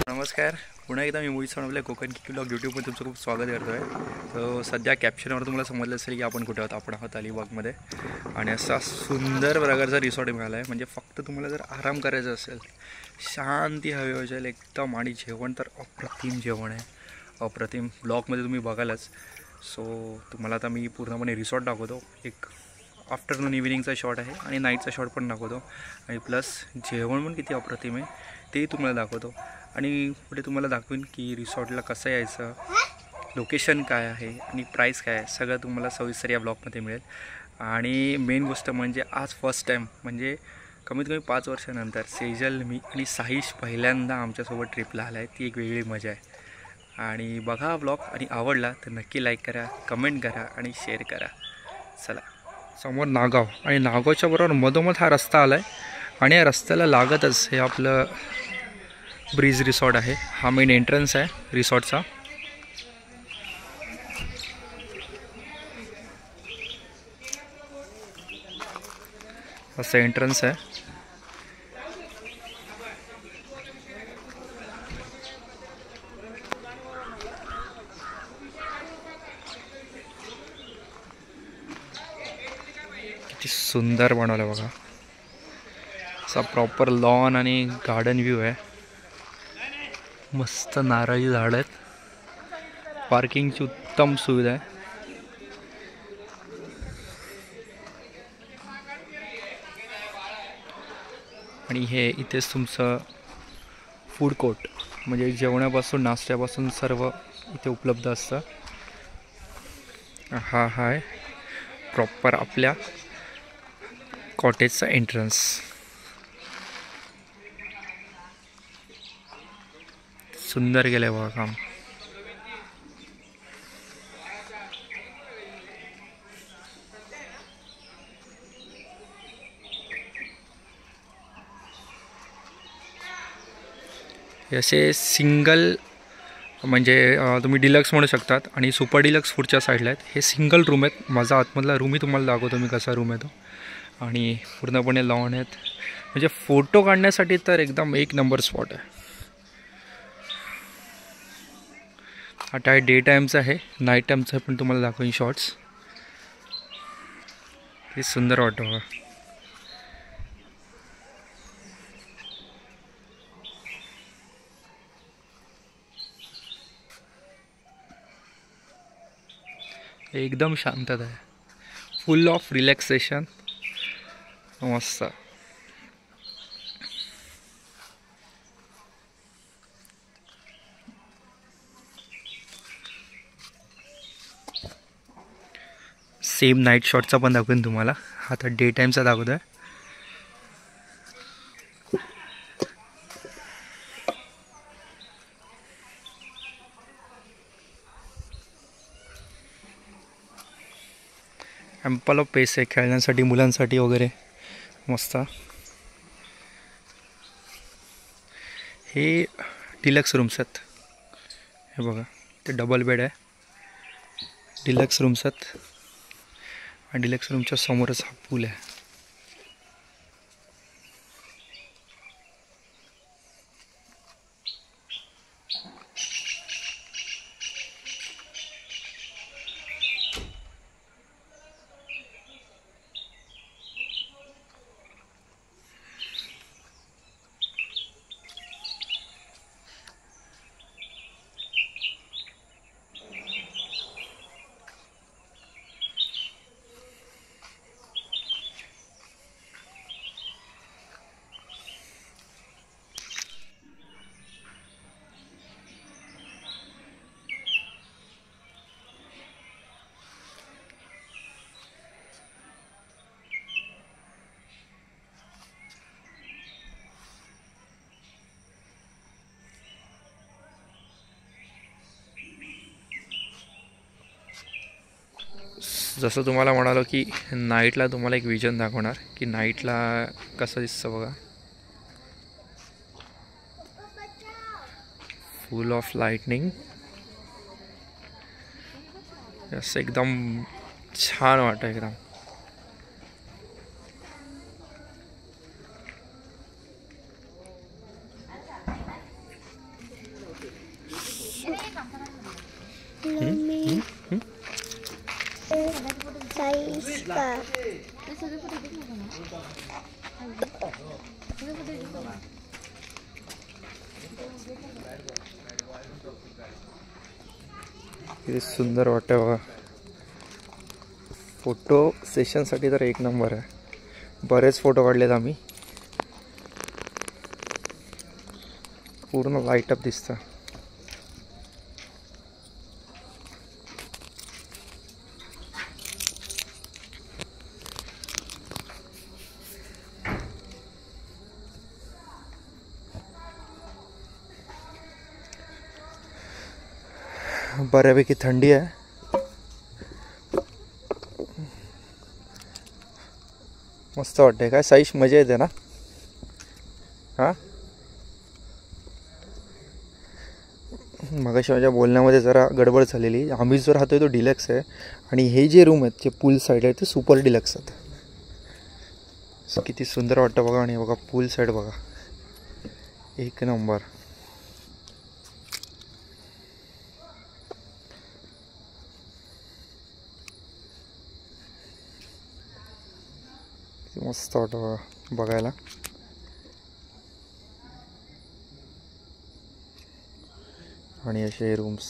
नमस्कार, पुन्हा एकदा मी मोहित सोनवणे कोकण किकी ब्लॉग यूट्यूबमध्ये तुमचं खूप स्वागत करतो आहे. सो सध्या कॅप्शनवर तुम्हाला समजलं असेल की आपण कुठे आहोत. आपण आहोत अलिबागमध्ये आणि असा सुंदर प्रकारचा रिसॉर्ट मिळाला आहे. म्हणजे फक्त तुम्हाला जर आराम करायचा असेल, शांती हवी असेल एकदम, आणि जेवण तर अप्रतिम जेवण आहे, अप्रतिम. ब्लॉगमध्ये तुम्ही बघालच. सो तुम्हाला आता मी पूर्णपणे रिसॉर्ट दाखवतो. एक आफ्टरनून इव्हिनिंगचा शॉट आहे आणि नाईटचा शॉट पण दाखवतो, आणि प्लस जेवण पण किती अप्रतिम आहे तेही तुम्हाला दाखवतो. आणि पुढे तुम्हाला दाखवेन की रिसॉर्टला कसं यायचं, लोकेशन काय आहे आणि प्राईस काय आहे, सगळं तुम्हाला सविस्तर या ब्लॉगमध्ये मिळेल. आणि मेन गोष्ट म्हणजे आज फर्स्ट टाईम, म्हणजे कमीत कमी 5 वर्षानंतर सेजल, मी आणि साहिश पहिल्यांदा आमच्यासोबत ट्रिपला आला आहे. ती एक वेगळी मजा आहे. आणि बघा हा ब्लॉग, आणि आवडला तर नक्की लाईक करा, कमेंट करा आणि शेअर करा. चला, समोर नागाव, आणि नागावच्या बरोबर मधोमध हा रस्ता आला आहे, आणि या रस्त्याला लागतच हे आपलं ब्रीज रिसॉर्ट आहे. हा मेन एंट्रन्स आहे रिसॉर्टचा. असं एंट्रन्स आहे. किती सुंदर बनवलं बघा. असा प्रॉपर लॉन आणि गार्डन व्ह्यू आहे. मस्त नारळी झाड आहेत. पार्किंगची उत्तम सुविधा आहे. आणि हे इथेच तुमचं फूड कोर्ट, म्हणजे जेवणापासून नाश्त्यापासून सर्व इथे उपलब्ध असतं. हा आहे प्रॉपर आपल्या कॉटेजचा एंट्रन्स. सुंदर गेलं बघा काम. हे असे सिंगल, म्हणजे तुम्ही डिलक्स म्हणू शकतात, आणि सुपर डिलक्स पुढच्या साईडला आहेत. हे सिंगल रूम आहेत. माझा आतमधला रूमही तुम्हाला दाखवतो मी कसा रूम आहे तो. आणि पूर्णपणे लॉन आहेत. म्हणजे फोटो काढण्यासाठी तर एकदम एक नंबर स्पॉट आहे. आता हे डे टाईमचं आहे, नाईट टाईमचं पण तुम्हाला दाखवेन शॉर्ट्स. हे सुंदर वाटतं बघा. एकदम शांतता आहे, फुल ऑफ रिलॅक्सेशन. मस्त. सेम नाईट शॉटचा पण दाखवेन तुम्हाला. आता डे टाईमचा दाखवतो आहे. ॲम्पल ऑफ पेस आहे खेळण्यासाठी, मुलांसाठी वगैरे. मस्त. हे डिलक्स रूम्स आहेत. हे बघा, ते डबल बेड आहे. डिलक्स रूम्स आहेत, आणि डिलक्स रूमच्या समोरच हा पूल आहे. जसं तुम्हाला म्हणालो की नाईटला तुम्हाला एक विजन दाखवणार की नाईटला कसं दिसतं बघा. फुल ऑफ लाइटनिंग, असं एकदम छान वाटतं एकदम. साईज का किती सुंदर वाटतं बघा. फोटो सेशनसाठी तर एक नंबर आहे. बरेच फोटो काढलेत आम्ही. पूर्ण लाईटअप दिसतं. बऱ्यापैकी थंडी आहे. मस्त वाटते. काय साईश मजा येते ना. हां मगाशी माझ्या बोलण्यामध्ये जरा गडबड झालेली. आम्ही जो राहतोय तो डिलक्स आहे आणि हे जे रूम आहेत जे पूल साईड आहे ते सुपर डिलक्स आहेत. सो किती सुंदर वाटतं बघा. आणि बघा पूल साईड बघा एक नंबर. मस्त वाटतं बघायला. आणि असे रूम्स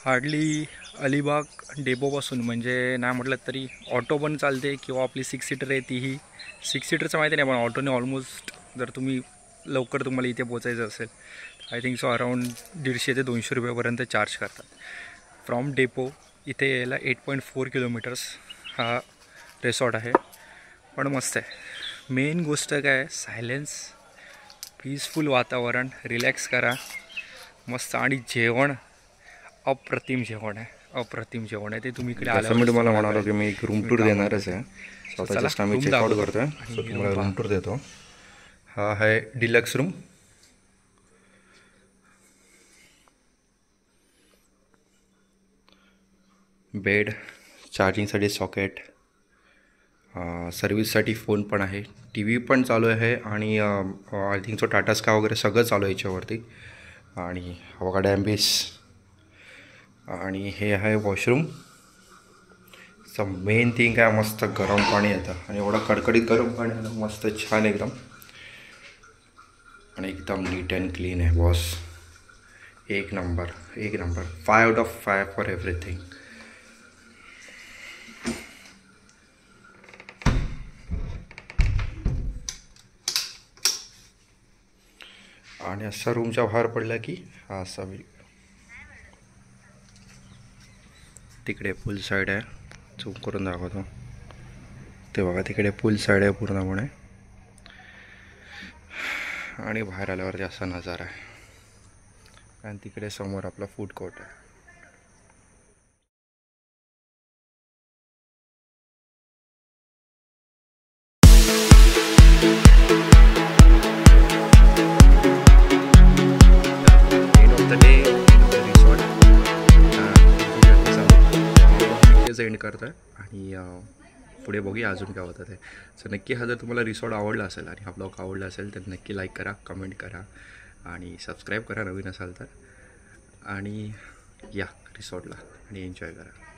हार्डली अलिबाग डेपोपासून म्हणजे नाही म्हटलं तरी ऑटो पण चालते किंवा आपली 6 सीटर आहे तीही. 6 सीटरचं माहिती नाही पण ऑटोने ऑलमोस्ट जर तुम्ही लवकर तुम्हाला इथे पोचायचं असेल आय थिंक सो अराऊंड 150 ते 200 रुपयापर्यंत चार्ज करतात. फ्रॉम डेपो इथे यायला 8.4 किलोमीटर्स हा रिसॉर्ट आहे. पण मस्त आहे. मेन गोष्ट काय आहे सायलेन्स, पीसफुल वातावरण, रिलॅक्स करा मस्त. आणि जेवण अप्रतिम जेवण आहे. अप्रतिम जेवण आहे ते तुम्ही इकडे आल्यावर. मी तुम्हाला म्हणालो की मी एक रूम टूर देणारच आहे. स्वतः जस्ट आम्ही चेकआउट करतोय. तुम्हाला रूम टूर देतो. हा आहे डिलक्स रूम. बेड, चार्जिंगसाठी सॉकेट, सर्विससाठी फोन पण आहे, टी व्ही पण चालू आहे आणि I think so Tata Sky वगैरे सगळं चालू आहे याच्यावरती. आणि बघा डॅम्बिस. आणि हे आहे वॉशरूम. मेन थिंग काय मस्त गरम पाणी येतं आणि एवढं कडकडीत गरम पाणी येतं मस्त छान एकदम. आणि एकदम नीट अँड क्लीन आहे बॉस. एक नंबर एक number. 5 out of 5 for everything. आणि असा रूमच्या बाहेर पडला की हा असा तिकडे पूल साईड आहे. झूम करून दाखवतो ते बघा. तिकडे पूल साईड आहे पूर्णपणे. आणि बाहेर आल्यावर असा नजारा आहे. आणि तिकडे समोर आपला फूड कोर्ट आहे. एंड करतोय आणि पुढे बघूया अजून काय होतं ते. सो नक्की हा जर तुम्हाला रिसॉर्ट आवडला असेल आणि हा ब्लॉग आवडला असेल तर नक्की लाईक करा, कमेंट करा आणि सबस्क्राईब करा नवीन असाल तर. आणि या रिसॉर्टला आणि एन्जॉय करा.